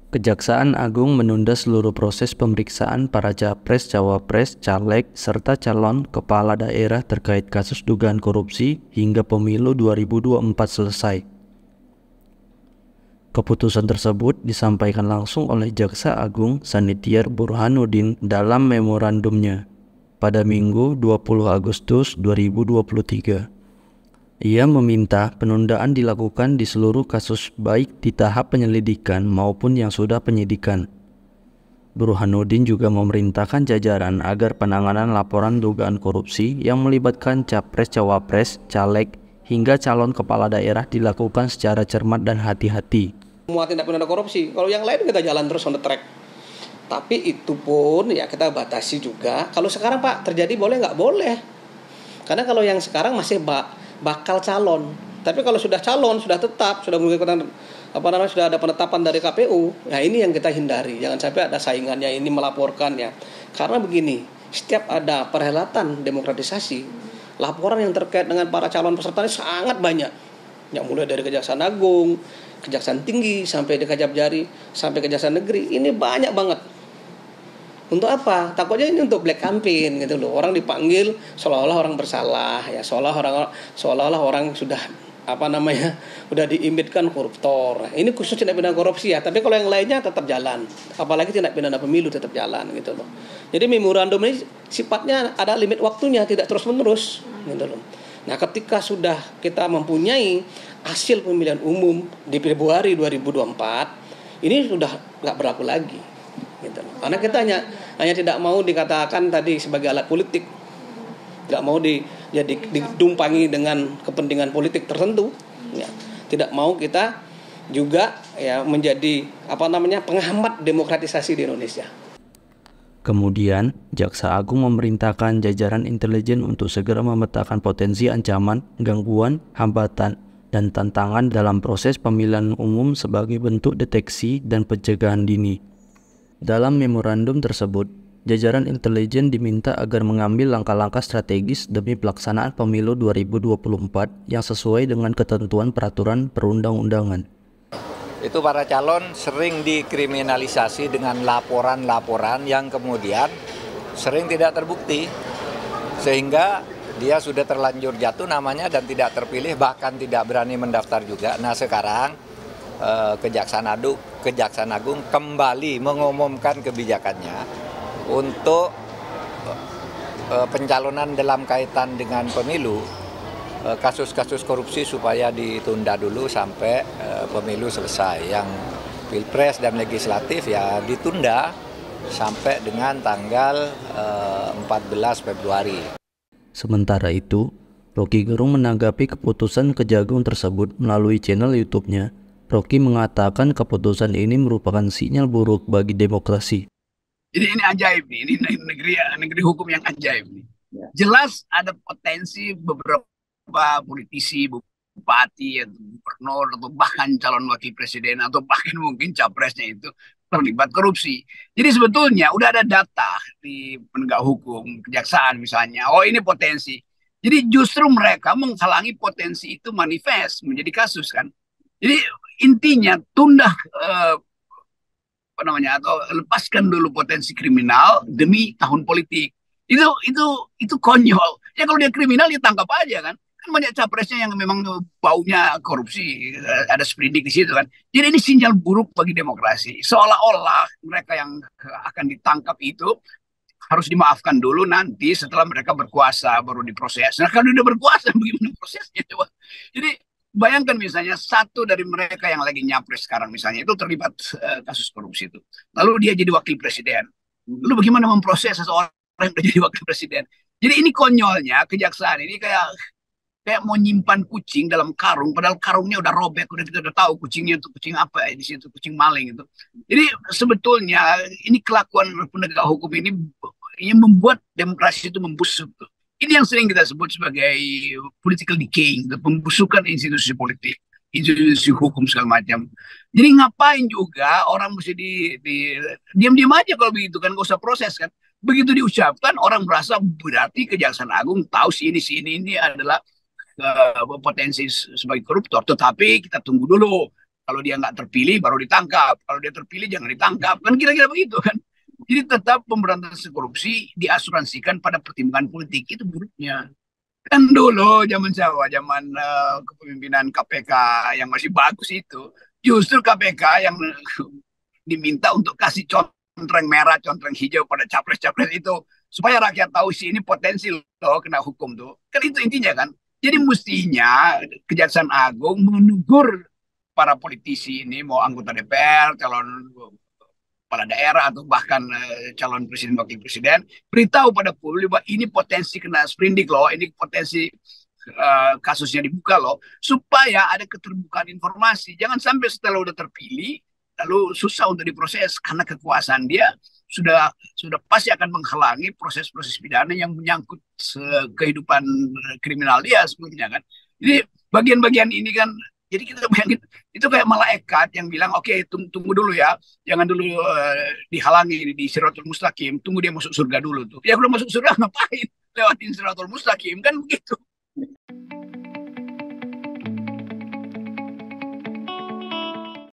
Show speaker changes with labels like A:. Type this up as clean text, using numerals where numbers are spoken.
A: Kejaksaan Agung menunda seluruh proses pemeriksaan para capres, cawapres, caleg, serta calon kepala daerah terkait kasus dugaan korupsi hingga pemilu 2024 selesai. Keputusan tersebut disampaikan langsung oleh Jaksa Agung Sanitiar Burhanuddin dalam memorandumnya pada Minggu 20 Agustus 2023. Ia meminta penundaan dilakukan di seluruh kasus baik di tahap penyelidikan maupun yang sudah penyidikan. Burhanuddin juga memerintahkan jajaran agar penanganan laporan dugaan korupsi yang melibatkan capres, cawapres, caleg, hingga calon kepala daerah dilakukan secara cermat dan hati-hati.
B: Semua tindak pidana korupsi, kalau yang lain kita jalan terus on the track. Tapi itu pun ya kita batasi juga. Kalau sekarang Pak terjadi boleh nggak? Boleh. Karena kalau yang sekarang masih bakal calon. Tapi kalau sudah calon, sudah tetap, sudah mengikuti sudah ada penetapan dari KPU, ya ini yang kita hindari. Jangan sampai ada saingannya ini melaporkannya. Karena begini, setiap ada perhelatan demokratisasi, laporan yang terkait dengan para calon peserta ini sangat banyak. Yang mulai dari Kejaksaan Agung, Kejaksaan Tinggi, sampai di Kejabjari, sampai Kejaksaan Negeri, ini banyak banget. Untuk apa? Takutnya ini untuk black campaign gitu loh. Orang dipanggil seolah-olah orang bersalah, ya seolah-olah orang sudah udah diimitkan koruptor. Nah, ini khusus tindak pidana korupsi ya, tapi kalau yang lainnya tetap jalan. Apalagi tindak pidana pemilu tetap jalan gitu loh. Jadi memorandum ini sifatnya ada limit waktunya, tidak terus-menerus gitu loh. Nah, ketika sudah kita mempunyai hasil pemilihan umum di Februari 2024, ini sudah nggak berlaku lagi. Gitu. Karena kita hanya tidak mau dikatakan tadi sebagai alat politik, tidak mau didumpangi dengan kepentingan politik tertentu, ya. Tidak mau kita juga ya menjadi penghambat demokratisasi di Indonesia.
A: Kemudian, Jaksa Agung memerintahkan jajaran intelijen untuk segera memetakan potensi ancaman, gangguan, hambatan, dan tantangan dalam proses pemilihan umum sebagai bentuk deteksi dan pencegahan dini. Dalam memorandum tersebut, jajaran intelijen diminta agar mengambil langkah-langkah strategis demi pelaksanaan pemilu 2024 yang sesuai dengan ketentuan peraturan perundang-undangan.
C: Itu para calon sering dikriminalisasi dengan laporan-laporan yang kemudian sering tidak terbukti, sehingga dia sudah terlanjur jatuh namanya dan tidak terpilih, bahkan tidak berani mendaftar juga. Nah sekarang Kejaksaan Agung kembali mengumumkan kebijakannya untuk pencalonan dalam kaitan dengan pemilu, kasus-kasus korupsi supaya ditunda dulu sampai pemilu selesai. Yang Pilpres dan Legislatif ya ditunda sampai dengan tanggal 14 Februari.
A: Sementara itu, Rocky Gerung menanggapi keputusan Kejagung tersebut melalui channel YouTube-nya. Rocky mengatakan keputusan ini merupakan sinyal buruk bagi demokrasi.
D: Jadi ini ajaib nih, ini negeri hukum yang ajaib nih. Jelas ada potensi beberapa politisi, bupati, atau gubernur, atau bahkan calon wakil presiden, atau bahkan mungkin capresnya itu terlibat korupsi. Jadi sebetulnya udah ada data di penegak hukum, kejaksaan misalnya, oh ini potensi. Jadi justru mereka menghalangi potensi itu manifest menjadi kasus kan. Jadi intinya tunda atau lepaskan dulu potensi kriminal demi tahun politik. Itu konyol. Ya kalau dia kriminal dia tangkap aja kan. Kan banyak capresnya yang memang baunya korupsi, ada sprindik di situ kan. Jadi ini sinyal buruk bagi demokrasi. Seolah-olah mereka yang akan ditangkap itu harus dimaafkan dulu, nanti setelah mereka berkuasa baru diproses. Nah kalau udah berkuasa bagaimana prosesnya coba. Jadi bayangkan misalnya satu dari mereka yang lagi nyapres sekarang misalnya itu terlibat kasus korupsi itu. Lalu dia jadi wakil presiden. Lalu bagaimana memproses seseorang yang sudah jadi wakil presiden? Jadi ini konyolnya kejaksaan ini kayak mau nyimpan kucing dalam karung, padahal karungnya udah robek, kita udah tahu kucingnya itu kucing apa ya di situ, kucing maling itu. Jadi sebetulnya ini kelakuan penegak hukum ini yang membuat demokrasi itu membusuk. Ini yang sering kita sebut sebagai political decaying, pembusukan institusi politik, institusi hukum segala macam. Jadi ngapain juga orang mesti diam-diam aja kalau begitu kan, nggak usah proses kan. Begitu diucapkan orang merasa berarti Kejaksaan Agung tahu si ini adalah potensi sebagai koruptor. Tetapi kita tunggu dulu Kalau dia nggak terpilih baru ditangkap. Kalau dia terpilih jangan ditangkap. Kan kira-kira begitu kan. Jadi tetap pemberantasan korupsi diasuransikan pada pertimbangan politik. Itu buruknya. Kan dulu zaman Jawa, zaman kepemimpinan KPK yang masih bagus itu. Justru KPK yang diminta untuk kasih contreng merah, contreng hijau pada capres-capres itu. Supaya rakyat tahu sih ini potensi loh kena hukum tuh. Kan itu intinya kan. Jadi mestinya Kejaksaan Agung menegur para politisi ini, mau anggota DPR, calon kepala daerah, atau bahkan calon presiden, wakil presiden, beritahu pada publik bahwa ini potensi kena sprindik loh, ini potensi kasusnya dibuka loh, supaya ada keterbukaan informasi. Jangan sampai setelah udah terpilih, lalu susah untuk diproses karena kekuasaan dia sudah pasti akan menghalangi proses-proses pidana yang menyangkut kehidupan kriminal dia sebetulnya kan. Jadi bagian-bagian ini kan, jadi kita bayangin itu kayak malaikat yang bilang oke, tunggu dulu ya, jangan dulu dihalangi di Siratul Mustaqim, tunggu dia masuk surga dulu tuh. Ya udah masuk surga ngapain lewatin Siratul Mustaqim kan begitu.